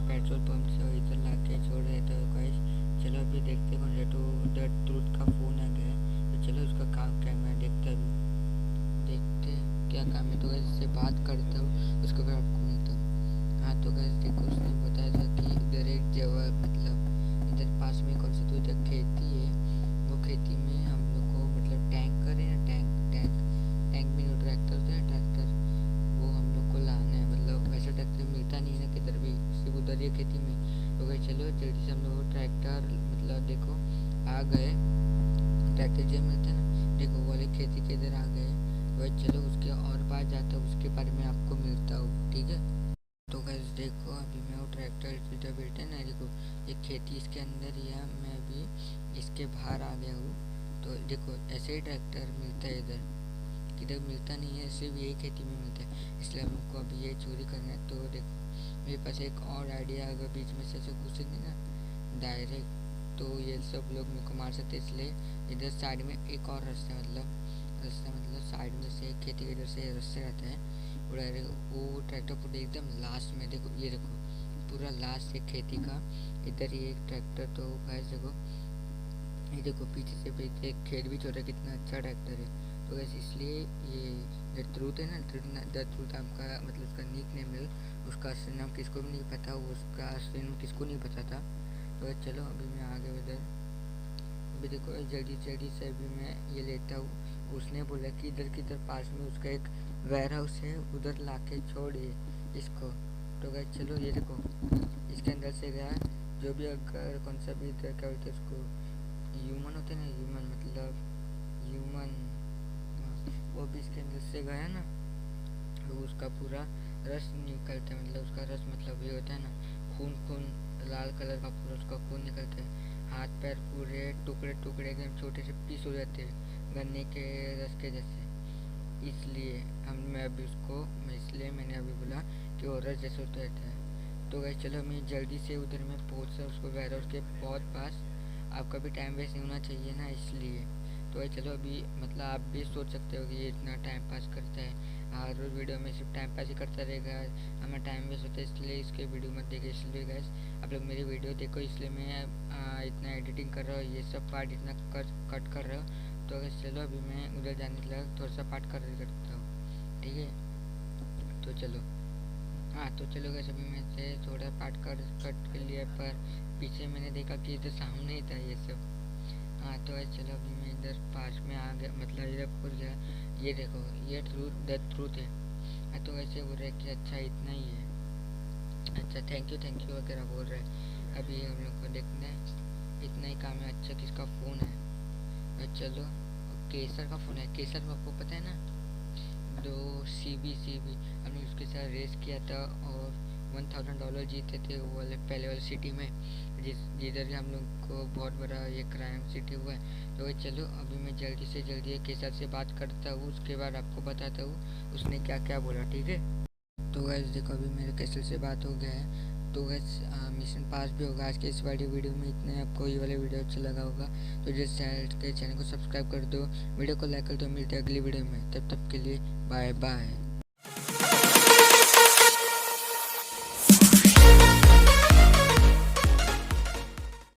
Petrol pump से इधर ला के छोड़ रहे थे गाइस। चलो अभी देखते कौन सा टू द ट्रूथ का फ़ोन आ गया है, तो चलो उसका काम क्या है मैं देखता हूँ, देखते क्या काम है। तो गाइस से बात करता हूँ, उसके बाद आपको मिलता हूँ। हाँ तो गाइस देखो, उसने बताया था कि इधर एक जगह मतलब इधर पास में कौन सा तो इधर खेती है, वो खेती में हम लोग को मतलब टैंक करें ना, टैंक टैंक टैंक में जो ट्रैक्टर होता है ट्रैक्टर, वो हम लोग को लाना है। मतलब वैसा ट्रैक्टर मिलता नहीं है ना किधर भी, सिर्फ उधर ही खेती में। तो भाई चलो जल्दी से हम लोग ट्रैक्टर मतलब देखो आ गए, ट्रैक्टर जो मिलते हैं ना देखो वाले खेती के इधर आ गए। भाई चलो उसके और पास जाता हूँ, उसके बारे में आपको मिलता हूँ, ठीक है। तो गैस देखो अभी मैं वो ट्रैक्टर इधर बैठे ना, देखो एक खेती इसके अंदर ही है, मैं अभी इसके बाहर आ गया हूँ। तो देखो ऐसे ही ट्रैक्टर मिलता है इधर, किधर मिलता नहीं है, सिर्फ यही खेती में मिलता है, इसलिए हमको अभी ये चोरी करना है। तो देखो मेरे पास एक और आइडिया, अगर बीच में से ऐसे घुसेंगे ना डायरेक्ट तो ये सब लोग मेरे को मार सकते हैं, इसलिए इधर साइड में एक और रास्ता मतलब साइड में से खेती के इधर से रास्ते रहते हैं, वो ट्रैक्टर पूरा एकदम लास्ट में देखो, ये देखो पूरा लास्ट है खेती का, इधर ही एक ट्रैक्टर। तो गाइस देखो ये देखो पीछे से पीछे खेत भी छोटा, कितना अच्छा ट्रैक्टर है। तो गैस इसलिए ये द ट्रूथ है ना, द ट्रूथ आपका मतलब उसका निक नेम है, उसका असली नाम किसको भी नहीं पता, वो उसका असली नाम किसको नहीं पता था। तो चलो अभी मैं आ गया उधर, अभी देखो जल्दी से अभी मैं ये लेता हूँ। उसने बोला कि इधर किधर पास में उसका एक वेयर हाउस है, उधर ला के छोड़िए इसको। तो गए चलो ये देखो इसके अंदर से गया, जो भी अगर कौन सा भी इधर क्या बोलते हैं उसको, ह्यूमन होते हैं ना, ह्यूमन मतलब ह्यूमन, वो भी इसके अंदर से गया ना, तो उसका पूरा रस निकलता है, मतलब उसका रस मतलब ये होता है ना खून खून, लाल कलर का पूरा उसका खून निकलता है, हाथ पैर पूरे टुकड़े टुकड़े एकदम छोटे से पीस हो जाते हैं गन्ने के रस के जैसे। इसलिए हम मैं अभी उसको इसलिए मैंने अभी बोला कि वो रस जैसे होता रहता है। तो गैस चलो मैं जल्दी से उधर में पहुँचा उसको वेयर हाउस के बहुत पास, आपका भी टाइम वेस्ट नहीं होना चाहिए ना इसलिए। तो भाई चलो अभी मतलब आप भी सोच सकते हो कि ये इतना टाइम पास करता है, हर रोज़ वीडियो में सिर्फ टाइम पास ही करता रहेगा, हमें टाइम वेस्ट होता है, इसलिए इसके वीडियो मत देखिए। इसलिए गैस आप लोग मेरी वीडियो देखो, इसलिए मैं इतना एडिटिंग कर रहा हूँ, ये सब पार्ट इतना कट कर रहा हूँ। तो गैस चलो अभी मैं उधर जाने के लिए थोड़ा सा पार्ट करता हूँ, ठीक है। तो चलो हाँ तो चलो गैस अभी मैं से थोड़ा पार्ट कट कर लिया, पर पीछे मैंने देखा कि इधर सामने ही था ये सब। हाँ तो गैस चलो अभी मैं इधर पास में आ गया, मतलब इधर पहुँच गया। ये देखो ये ट्रूथ है। हाँ तो वैसे बोल रहे कि अच्छा इतना ही है, अच्छा थैंक यू वगैरह बोल रहे हैं। अभी हम लोग को देखना है इतना ही काम है। अच्छा किसका फ़ोन है, चलो केसर का फ़ोन है, केसर को आपको पता है ना, दो सी बी हमने उसके साथ रेस किया था और $1000 जीते थे वो वाले पहले वाले सिटी में, जिधर हम लोग को बहुत बड़ा ये क्राइम सिटी हुआ है। तो चलो अभी मैं जल्दी से जल्दी के साथ से बात करता हूँ, उसके बाद आपको बताता हूँ उसने क्या क्या बोला, ठीक है। तो गैस देखो अभी मेरे कैसल से बात हो गया है, तो गैस मिशन पास भी होगा। आज के इस वाली वीडियो में इतने, आपको ये वाला वीडियो अच्छा लगा होगा तो जिस चैनल को सब्सक्राइब कर दो, वीडियो को लाइक कर दो। मिलते हैं अगली वीडियो में, तब तक के लिए बाय बाय।